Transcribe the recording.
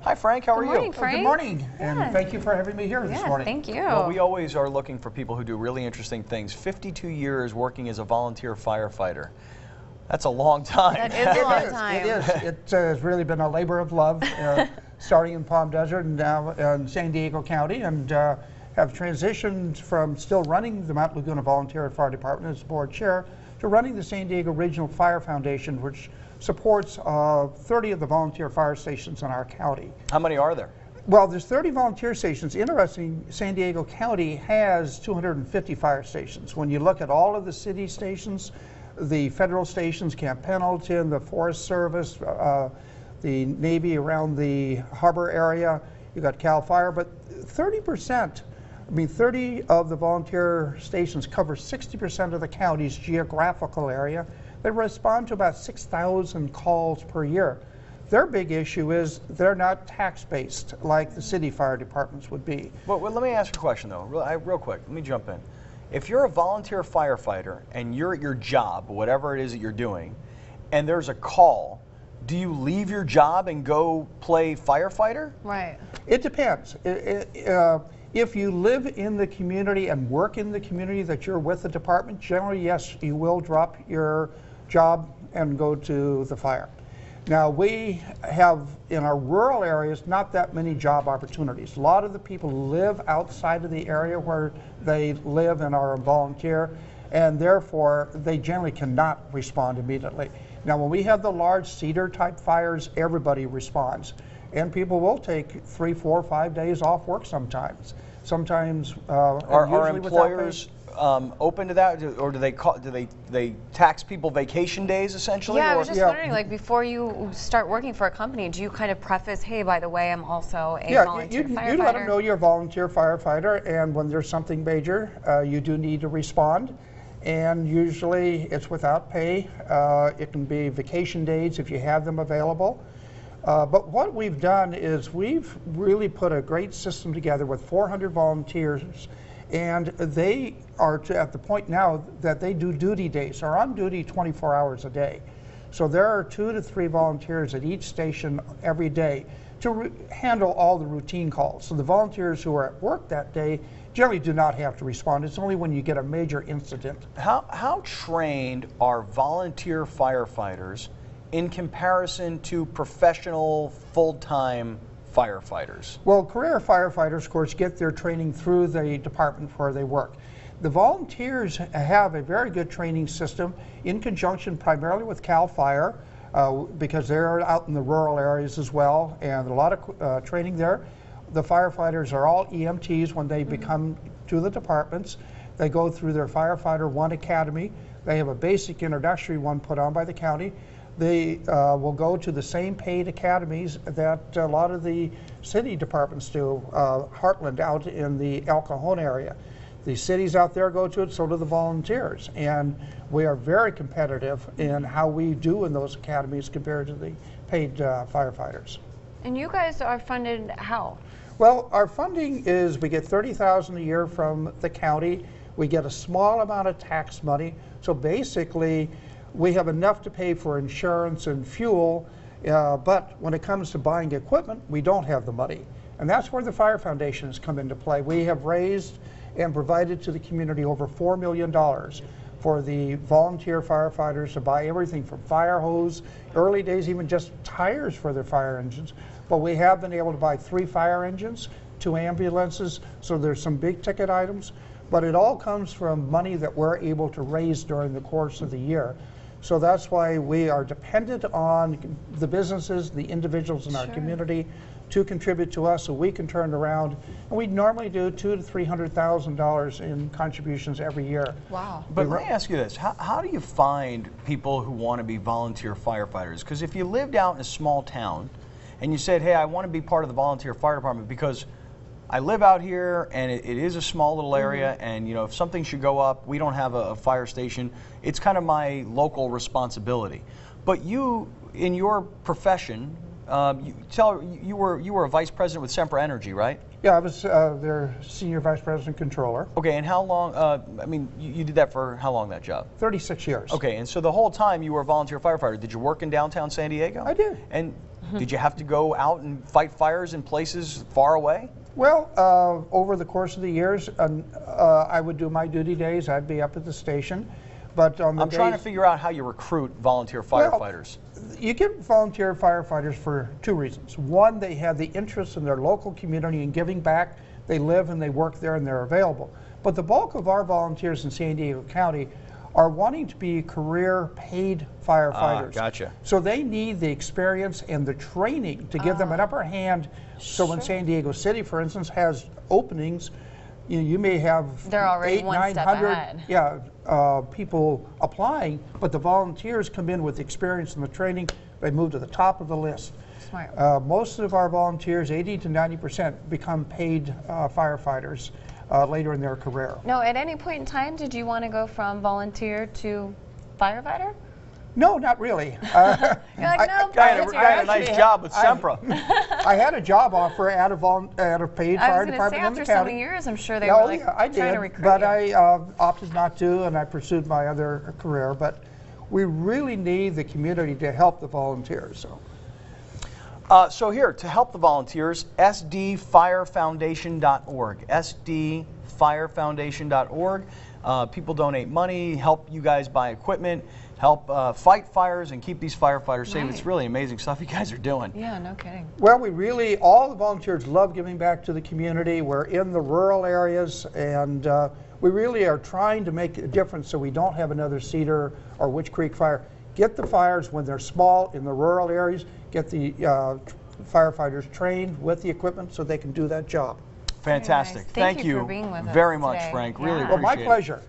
Hi, Frank. How are you? Good morning, Frank. Good morning, and thank you for having me here this morning. Thank you. Well, we always are looking for people who do really interesting things. 52 years working as a volunteer firefighter. That's a long time. That is a long time. It is. It has really been a labor of love, starting in Palm Desert and now in San Diego County, and have transitioned from still running the Mount Laguna Volunteer Fire Department as board chair to running the San Diego Regional Fire Foundation, which supports 30 of the volunteer fire stations in our county. How many are there? Well, there's 30 volunteer stations. Interesting, San Diego County has 250 fire stations. When you look at all of the city stations, the federal stations, Camp Pendleton, the Forest Service, the Navy around the harbor area, you got CAL FIRE, but 30%, 30 of the volunteer stations cover 60% of the county's geographical area. They respond to about 6,000 calls per year. Their big issue is they're not tax-based like the city fire departments would be. Well, let me ask you a question, though, real quick. Let me jump in. If you're a volunteer firefighter and you're at your job, whatever it is that you're doing, and there's a call, do you leave your job and go play firefighter? Right. It depends. If you live in the community and work in the community that you're with the department, generally, yes, you will drop your job and go to the fire. Now, we have, in our rural areas, not that many job opportunities. A lot of the people live outside of the area where they live and are a volunteer, and therefore, they generally cannot respond immediately. Now, when we have the large cedar-type fires, everybody responds. And people will take 3, 4, 5 days off work sometimes. Sometimes, are employers open to that, or do they tax people vacation days essentially? Yeah, I was just wondering, like, before you start working for a company, do you kind of preface, hey, by the way, I'm also a volunteer firefighter? You let them know you're a volunteer firefighter, and when there's something major, you do need to respond. And usually it's without pay. It can be vacation days if you have them available. But what we've done is we've really put a great system together with 400 volunteers, and they are at the point now that they do duty days. They're on duty 24 hours a day. So there are 2 to 3 volunteers at each station every day to handle all the routine calls. So the volunteers who are at work that day generally do not have to respond. It's only when you get a major incident. How trained are volunteer firefighters in comparison to professional full-time firefighters? Well, career firefighters, of course, get their training through the department where they work. The volunteers have a very good training system in conjunction primarily with CAL FIRE, because they're out in the rural areas as well, and a lot of training there. The firefighters are all EMTs when they become to the departments. They go through their Firefighter 1 Academy. They have a basic introductory one put on by the county. They will go to the same paid academies that a lot of the city departments do, Heartland out in the El Cajon area. The cities out there go to it, so do the volunteers. And we are very competitive in how we do in those academies compared to the paid firefighters. And you guys are funded how? Well, our funding is we get $30,000 a year from the county. We get a small amount of tax money. So basically, we have enough to pay for insurance and fuel, but when it comes to buying equipment, we don't have the money. And that's where the Fire Foundation has come into play. We have raised and provided to the community over $4 million for the volunteer firefighters to buy everything from fire hose, early days even just tires for their fire engines. But we have been able to buy 3 fire engines, 2 ambulances, so there's some big ticket items. But it all comes from money that we're able to raise during the course of the year. So that's why we are dependent on the businesses, the individuals in our community to contribute to us so we can turn around. And we normally do $200,000 to $300,000 in contributions every year. Wow. But let me ask you this. How do you find people who want to be volunteer firefighters? Because if you lived out in a small town and you said, hey, I want to be part of the volunteer fire department because I live out here and it is a small little area, and you know, if something should go up, we don't have a fire station. It's kind of my local responsibility. But you, in your profession, you were a vice president with Sempra Energy, right? Yeah, I was their senior vice president controller. Okay, and how long, I mean, you did that for how long, that job? 36 years. Okay, and so the whole time you were a volunteer firefighter. Did you work in downtown San Diego? I did. And Did you have to go out and fight fires in places far away? Well, over the course of the years, I would do my duty days. I'd be up at the station. But on the I'm trying to figure out how you recruit volunteer firefighters. Well, you get volunteer firefighters for two reasons. One, they have the interest in their local community and giving back. They live and they work there and they're available. But the bulk of our volunteers in San Diego County are wanting to be career paid firefighters. Gotcha. So they need the experience and the training to give them an upper hand. So when San Diego City, for instance, has openings, you may have they're already 800, 900 people applying, but the volunteers come in with the experience and the training. They move to the top of the list. Smart. Most of our volunteers, 80 to 90%, become paid firefighters later in their career. No, at any point in time, did you want to go from volunteer to firefighter? No, not really. You're like, no, I had a nice job with Sempra. I had a job offer at a paid fire department in the county. After so many years, I'm sure they were like I trying did, to recruit but you. I opted not to, and I pursued my other career. But we really need the community to help the volunteers. So here, to help the volunteers, sdfirefoundation.org, sdfirefoundation.org. People donate money, help you guys buy equipment, help fight fires and keep these firefighters safe. It's really amazing stuff you guys are doing. Yeah, no kidding. Well, all the volunteers love giving back to the community. We're in the rural areas, and we really are trying to make a difference so we don't have another Cedar or Witch Creek fire. Get the fires when they're small in the rural areas, get the firefighters trained with the equipment so they can do that job. Fantastic. Nice. Thank you for being with us very much, today. Frank. Really appreciate it. Well, my pleasure.